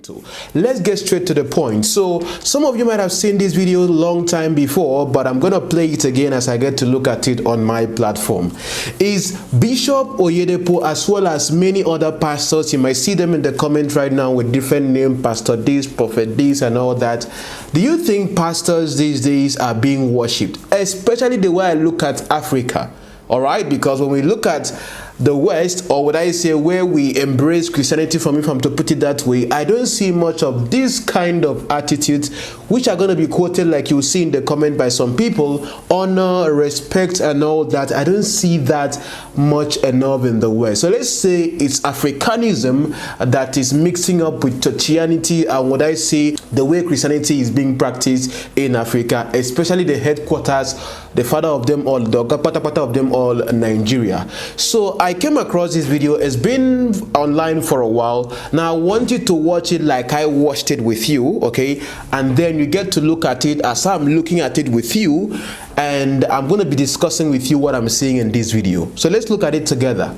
to. Let's get straight to the point. So some of you might have seen this video long time before, but I'm gonna play it again as I get to look at it on my platform. Is Bishop Oyedepo, as well as many other pastors, you might see them in the comment right now with different names, Pastor this, Prophet this, and all that. Do you think pastors these days are being worshipped? Especially the way I look at Africa. All right, because when we look at the West, or would I say where we embrace Christianity, from if I'm to put it that way, I don't see much of this kind of attitudes, which are going to be quoted like you see in the comment by some people, honor, respect, and all that. I don't see that much enough in the West. So let's say it's Africanism that is mixing up with Christianity, and would I say the way Christianity is being practiced in Africa, especially the headquarters, the father of them all, the pata of them all, Nigeria. So I came across this video. It's been online for a while. Now I want you to watch it like I watched it with you, okay? And then you get to look at it as I'm looking at it with you, and I'm going to be discussing with you what I'm seeing in this video. So let's look at it together.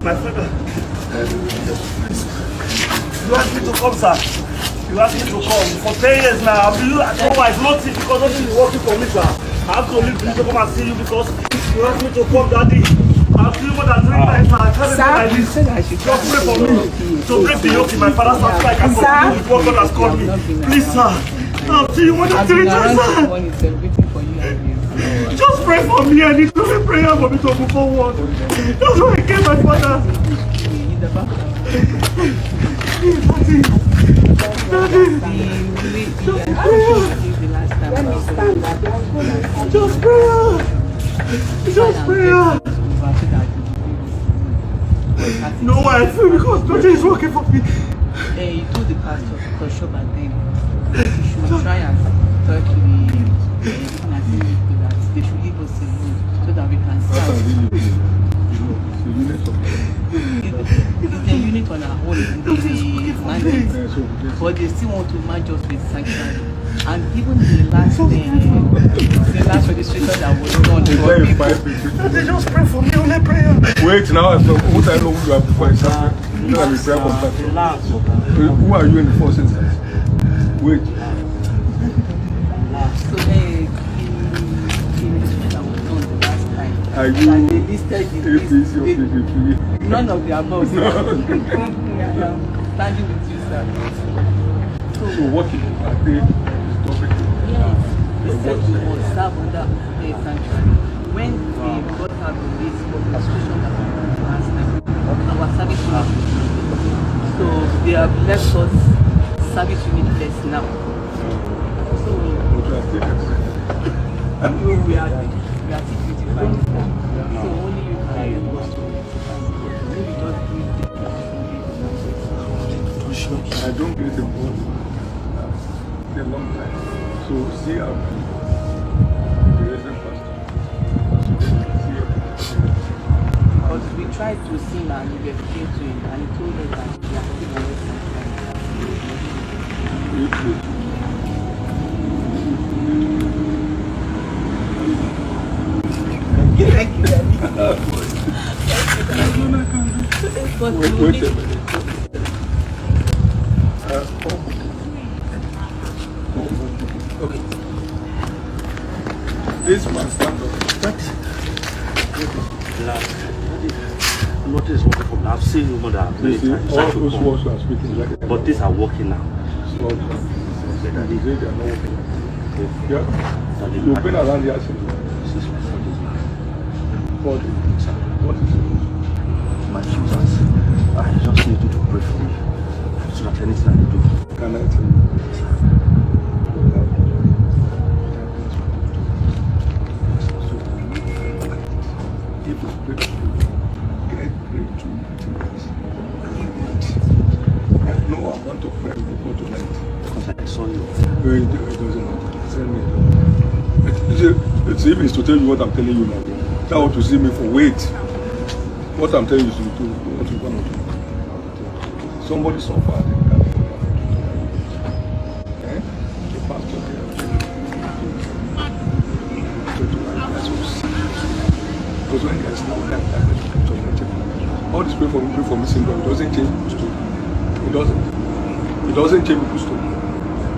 My friend, you asked me to come, sir. You asked me to come. For 10 years now, otherwise nothing, because nothing is working for me, sir. I have to leave to come and see you because you asked me to come, Daddy. I've seen more than 3 times, sir. I can't do like this. Just pray for me to break the yoke in my father's house so I can continue with what God has called me. Please, sir. I've seen you more than 3 times, sir. Just pray for me. I need to be prayer for me to move forward. That's why I came, my father. Just prayer. Just prayer. No, I feel because nothing is working for me. You told the pastor to shop and then you should try and talk to the they should give us a loan so that we can start. It's a unit on our own in the mandate, but they still want to merge us with sanctuary. And even the last registration that was done, They just pray for me, only prayer. Wait, now what I know who you are before I start. You know, prayer contact. Who are you in the first instance? Wait. Are you none of the above? Standing with you, sir. So what is the topic? Yes, they said we must serve under the sanctuary. When we got out of this administration that we last time, our service unit, so they have left us service unit less now. So we are still 55. So only you can help us to maybe just do it. I don't get involved in a long time. So see how the recent pastor. Because we tried to sing and we were praying to him and he told us that we are still always Thank you, Daddy. Wait a minute. Okay. This man stand up. Notice what from I've seen you that You see, all those words you are speaking like that. but these are working now. So, they say they are not working. Yeah. You've been around here since. What is it? My Jesus, I just need you to pray for me so that anything I do. Can I tell you? No, I want to pray before tonight. Because I saw you. It doesn't matter. Send me. It's even to tell you what I'm telling you now. That want to see me for wait. What I'm telling you is to do what you want to do. Somebody suffered. always pray for missing God. It doesn't change people's story. It doesn't. It doesn't change people's story.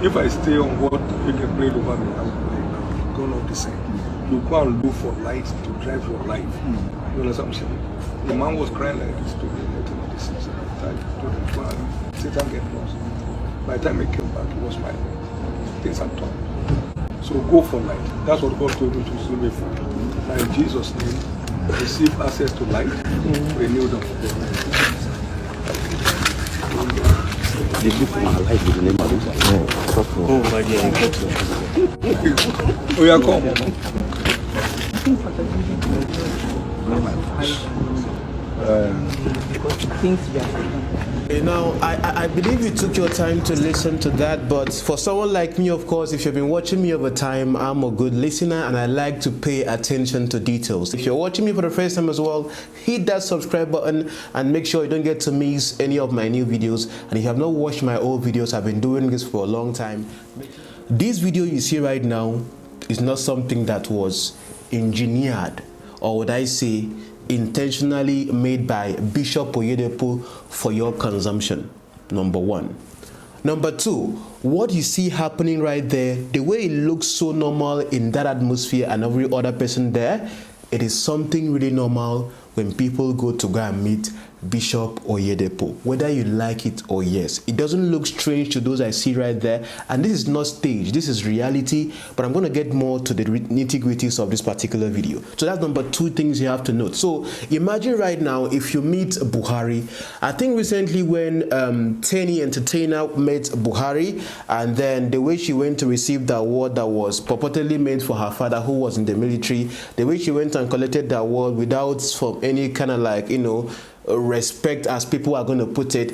If I stay on what you can pray over me, I'm like, God not the same. You go and look for light to drive your life. You understand what I'm saying? The man was crying like this to me, this is Satan get lost. By the time he came back, he was smiling. Things had turned. So go for light. That's what God told me to do before. Now in Jesus' name, receive access to light, renew them. The book my life with the name of it. Oh my God. Oh yeah, come. Now, I believe you took your time to listen to that, but for someone like me, of course, if you've been watching me over time, I'm a good listener and I like to pay attention to details. If you're watching me for the first time as well, hit that subscribe button and make sure you don't get to miss any of my new videos. And if you have not watched my old videos, I've been doing this for a long time. This video you see right now is not something that was engineered, or would I say intentionally made by Bishop Oyedepo for your consumption. Number one. Number two, what you see happening right there, the way it looks so normal in that atmosphere and every other person there, it is something really normal when people go and meet Bishop Oyedepo, whether you like it or yes. It doesn't look strange to those I see right there, and this is not staged, this is reality, but I'm going to get more to the nitty-gritties of this particular video. So that's number two things you have to note. So imagine right now if you meet Buhari. I think recently when Tenny Entertainer met Buhari, and then the way she went to receive the award that was purportedly meant for her father who was in the military, the way she went and collected the award without from any kind of like, you know, respect, as people are going to put it.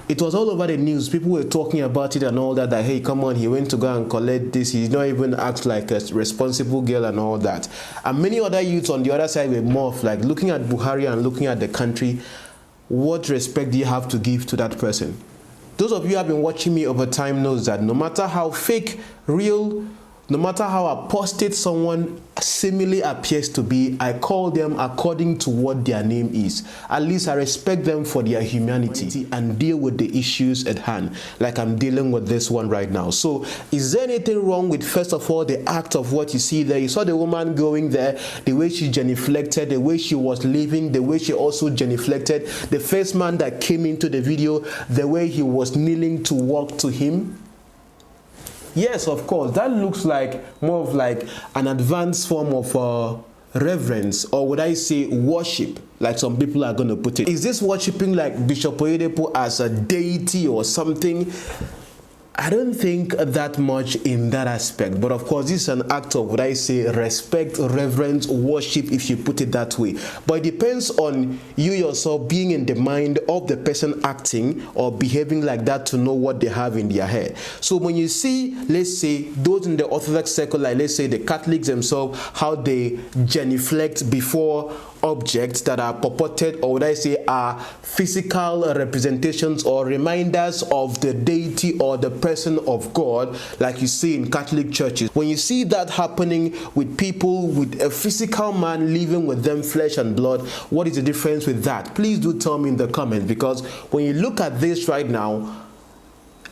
It was all over the news. People were talking about it and all that, that hey, come on, he went to go and collect this, he did not even act like a responsible girl and all that. And many other youths on the other side were more of like looking at Buhari and looking at the country. What respect do you have to give to that person? Those of you who have been watching me over time knows that no matter how fake, real, no matter how apostate someone seemingly appears to be, I call them according to what their name is. At least I respect them for their humanity and deal with the issues at hand, like I'm dealing with this one right now. So is there anything wrong with, first of all, the act of what you see there? You saw the woman going there, the way she genuflected, the way she was leaving, the way she also genuflected. The first man that came into the video, the way he was kneeling to walk to him. Yes, of course, that looks like more of like an advanced form of reverence, or would I say worship, like some people are going to put it. Is this worshiping like Bishop Oyedepo as a deity or something? I don't think that much in that aspect, but of course this is an act of, would I say, respect, reverence, worship, if you put it that way. But it depends on you yourself being in the mind of the person acting or behaving like that to know what they have in their head. So when you see, let's say, those in the Orthodox circle, like let's say the Catholics themselves, how they genuflect before objects that are purported, or would I say are physical representations or reminders of the deity or the person of God, like you see in Catholic churches. When you see that happening with people, with a physical man living with them flesh and blood, what is the difference with that? Please do tell me in the comments, because when you look at this right now,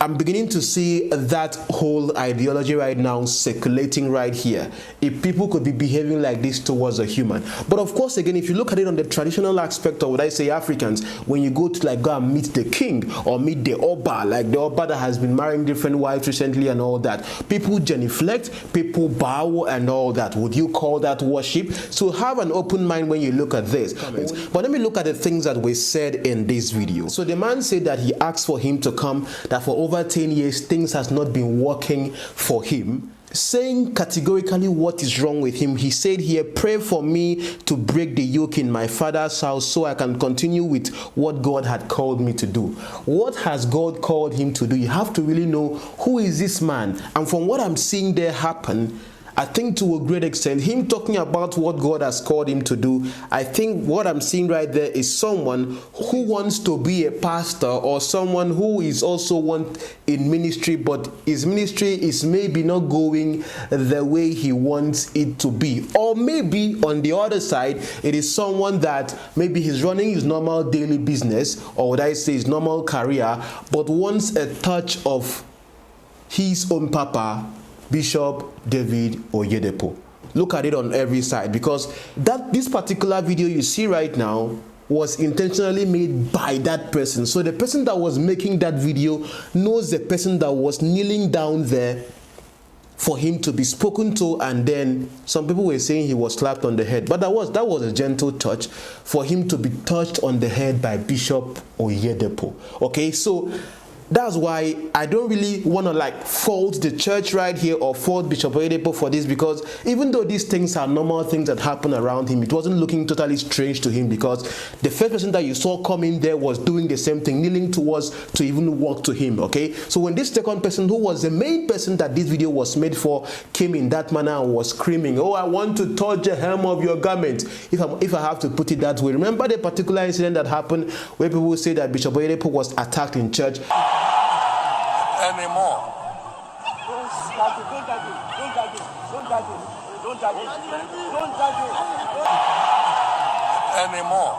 I'm beginning to see that whole ideology right now circulating right here. If people could be behaving like this towards a human. But of course, again, if you look at it on the traditional aspect of what I say Africans, when you go to like go and meet the king or meet the Oba, like the Oba that has been marrying different wives recently and all that, people genuflect, people bow and all that. Would you call that worship? So have an open mind when you look at this. But let me look at the things that were said in this video. So the man said that he asked for him to come, that for over 10 years things has not been working for him, saying categorically what is wrong with him. He said here, pray for me to break the yoke in my father's house so I can continue with what God had called me to do. What has God called him to do? You have to really know, who is this man? And from what I'm seeing there happen, I think to a great extent, him talking about what God has called him to do, I think what I'm seeing right there is someone who wants to be a pastor or someone who is also in ministry, but his ministry is maybe not going the way he wants it to be. Or maybe on the other side, it is someone that maybe he's running his normal daily business, or would I say his normal career, but wants a touch of his own papa, Bishop David Oyedepo. Look at it on every side, because this particular video you see right now was intentionally made by that person. So the person that was making that video knows the person that was kneeling down there for him to be spoken to, and then some people were saying he was slapped on the head, but that was a gentle touch for him to be touched on the head by Bishop Oyedepo. Okay, so that's why I don't really want to like fault the church right here or fault Bishop Oyedepo for this, because even though these things are normal things that happen around him, it wasn't looking totally strange to him, because the first person that you saw come in there was doing the same thing, kneeling towards to even walk to him. Okay, so when this second person, who was the main person that this video was made for, came in that manner and was screaming, "Oh, I want to touch the hem of your garment," if I have to put it that way. Remember the particular incident that happened where people say that Bishop Oyedepo was attacked in church? Anymore. Don't judge it. Anymore.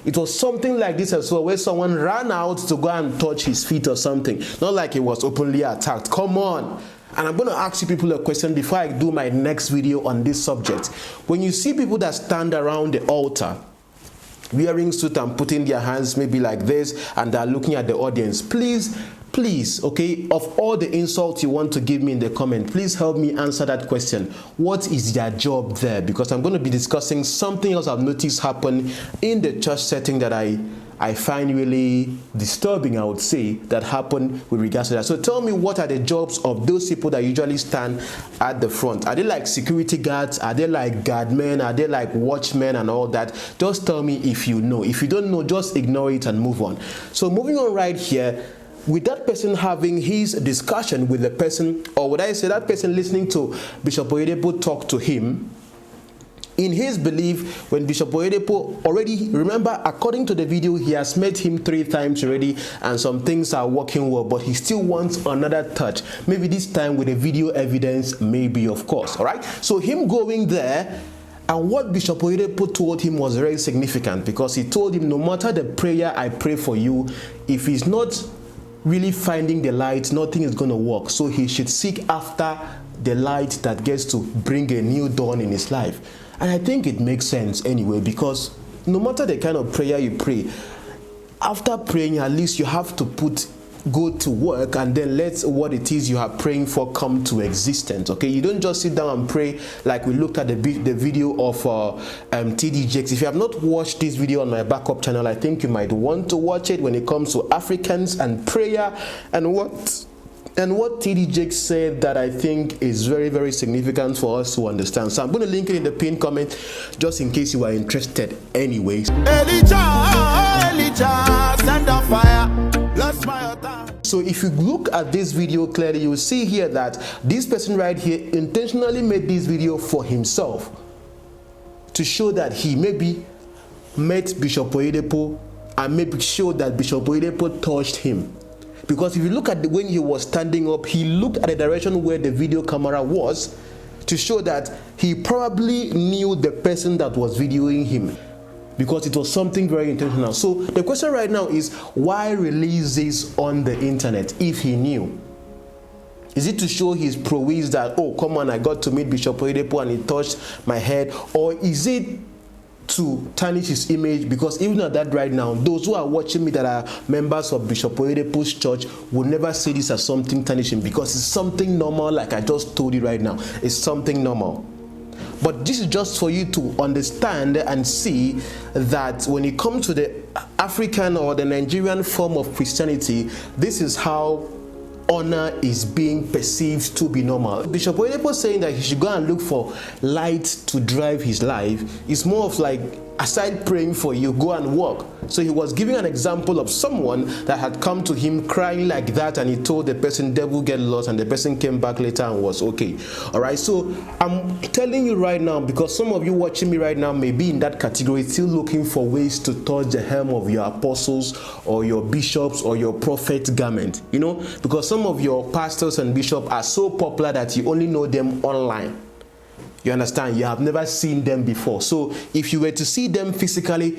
It was something like this as well, where someone ran out to go and touch his feet or something. Not like he was openly attacked. Come on. And I'm going to ask you people a question before I do my next video on this subject. When you see people that stand around the altar wearing suit and putting their hands maybe like this, and they're looking at the audience, please, okay, of all the insults you want to give me in the comment, please help me answer that question. What is their job there? Because I'm going to be discussing something else I've noticed happen in the church setting that I find really disturbing, I would say, that happened with regards to that. So tell me, what are the jobs of those people that usually stand at the front? Are they like security guards? Are they like guardmen? Are they like watchmen and all that? Just tell me if you know. If you don't know, just ignore it and move on. So moving on right here, with that person having his discussion with the person, or would I say that person listening to Bishop Oyedepo talk to him, in his belief, when Bishop Oyedepo already, remember, according to the video, he has met him 3 times already, and some things are working well, but he still wants another touch. Maybe this time with a video evidence, maybe, of course. All right. So him going there, and what Bishop Oyedepo told him was very significant, because he told him, no matter the prayer I pray for you, if he's not really finding the light, nothing is going to work. So he should seek after the light that gets to bring a new dawn in his life. And I think it makes sense anyway, because no matter the kind of prayer you pray, after praying, at least you have to go to work and then let what it is you are praying for come to existence. Okay, you don't just sit down and pray like we looked at the video of 𝐻𝐸𝐺𝐻. If you have not watched this video on my backup channel, I think you might want to watch it when it comes to Africans and prayer, and what 𝐻𝐸𝐺𝐻 said that I think is very, very significant for us to understand. So I'm going to link it in the pinned comment just in case you are interested anyways. Elijah, send a fire. So if you look at this video clearly, you will see here that this person right here intentionally made this video for himself, to show that he maybe met Bishop Oyedepo and maybe showed that Bishop Oyedepo touched him. Because if you look at when he was standing up, he looked at the direction where the video camera was, to show that he probably knew the person that was videoing him, because it was something very intentional. So the question right now is, why release this on the internet if he knew? Is it to show his prowess that, oh, come on, I got to meet Bishop Oyedepo and he touched my head? Or is it to tarnish his image? Because even at that right now, those who are watching me that are members of Bishop Oyedepo's church will never see this as something tarnishing, because it's something normal. Like I just told you right now, it's something normal. But this is just for you to understand and see that when it comes to the African or the Nigerian form of Christianity, this is how honor is being perceived to be normal. Bishop Oyedepo saying that he should go and look for light to drive his life is more of like aside praying for you, go and work. So he was giving an example of someone that had come to him crying like that, and he told the person, devil get lost, and the person came back later and was okay. All right, so I'm telling you right now, because some of you watching me right now may be in that category, still looking for ways to touch the hem of your apostles or your bishops or your prophet's garment, you know, because some of your pastors and bishops are so popular that you only know them online. You understand? You have never seen them before. So if you were to see them physically,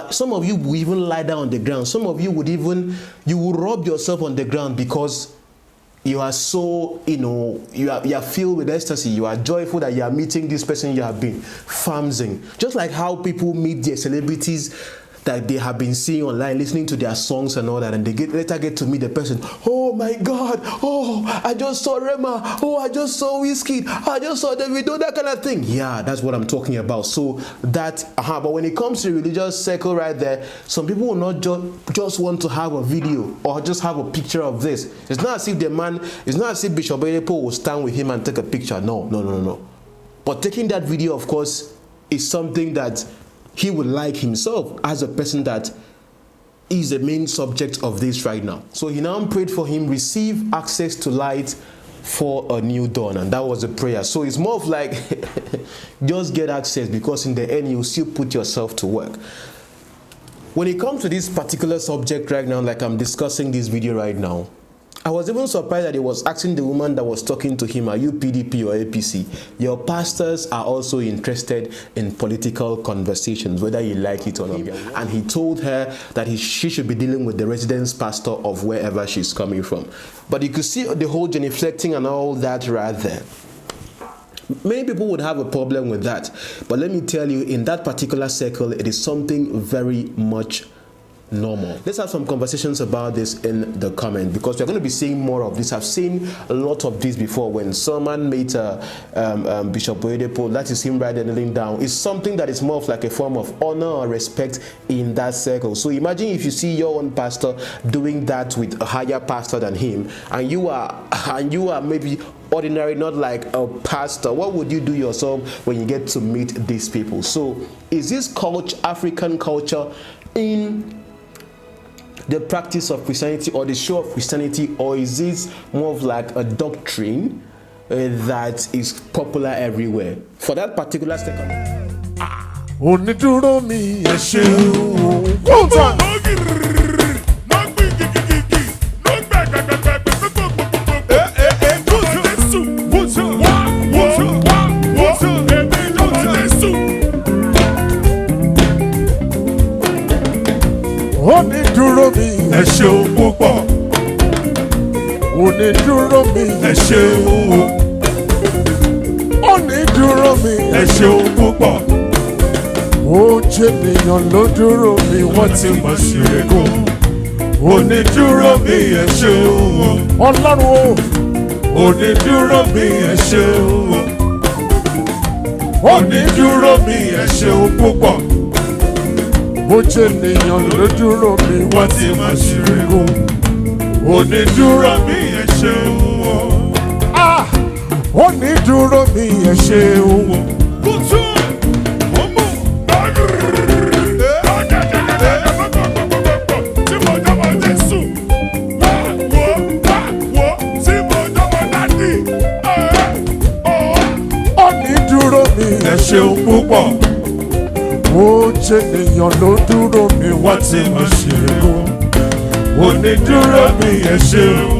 some of you would even lie down on the ground. Some of you would even, you will rub yourself on the ground because you are so, you know, you are filled with ecstasy. You are joyful that you are meeting this person you have been farming. Just like how people meet their celebrities that they have been seeing online, listening to their songs and all that, and they later get to meet the person. Oh my God, oh, I just saw Rema, oh, I just saw Whiskey, I just saw Davido, that kind of thing. Yeah, that's what I'm talking about. So that, but when it comes to religious circle right there, some people will not just want to have a video or just have a picture of this. It's not as if the man, it's not as if Bishop Oyedepo will stand with him and take a picture. No. But taking that video, of course, is something that he would like himself as a person that is the main subject of this right now. So he now prayed for him, receive access to light for a new dawn, and that was the prayer. So it's more of like just get access, because in the end you still put yourself to work. When it comes to this particular subject right now, like I'm discussing this video right now, I was even surprised that he was asking the woman that was talking to him, are you PDP or APC? Your pastors are also interested in political conversations, whether you like it or not. And he told her that she should be dealing with the residence pastor of wherever she's coming from. But you could see the whole genuflecting and all that right there. Many people would have a problem with that. But let me tell you, in that particular circle, it is something very much normal. Let's have some conversations about this in the comment, because we're going to be seeing more of this. I've seen a lot of this before. When someone met Bishop Oyedepo, that is him right there kneeling down, it's something that is more of like a form of honor or respect in that circle. So imagine if you see your own pastor doing that with a higher pastor than him, and you are maybe ordinary, not like a pastor. What would you do yourself when you get to meet these people? So is this culture, African culture, in the practice of Christianity or the show of Christianity, or is this more of like a doctrine that is popular everywhere? For that particular second. Onídúró mi, ẹ ṣeun púpọ̀. Onídúró mi, ẹ ṣeun o. Onídúró mi, ẹ ṣeun púpọ̀. Ó jẹ́ ènìyàn ló dúró mi, wọ́n ti mọ̀ sí rego. Onídúró mi, ẹ ṣeun o. Ọlọ́run o. Onídúró mi, ẹ ṣeun o. Onídúró mi, ẹ ṣeun púpọ̀. Ó jẹ́ ènìyàn ló dúró mi, wọ́n ti máa ṣeré o. Onídúró mi, ẹ ṣeun o. Onídúró mi, ẹ ṣeun o. Kùtù ọmọ tí mo dábọ̀ Jésù. Wá tí mo dábọ̀ dádì. Onídúró mi, ẹ ṣeun púpọ̀. Ó jẹ́ ènìyàn ló dúró mi, wọ́n ti mọ̀ ṣe é o. Onídúró mi, ẹ ṣeun.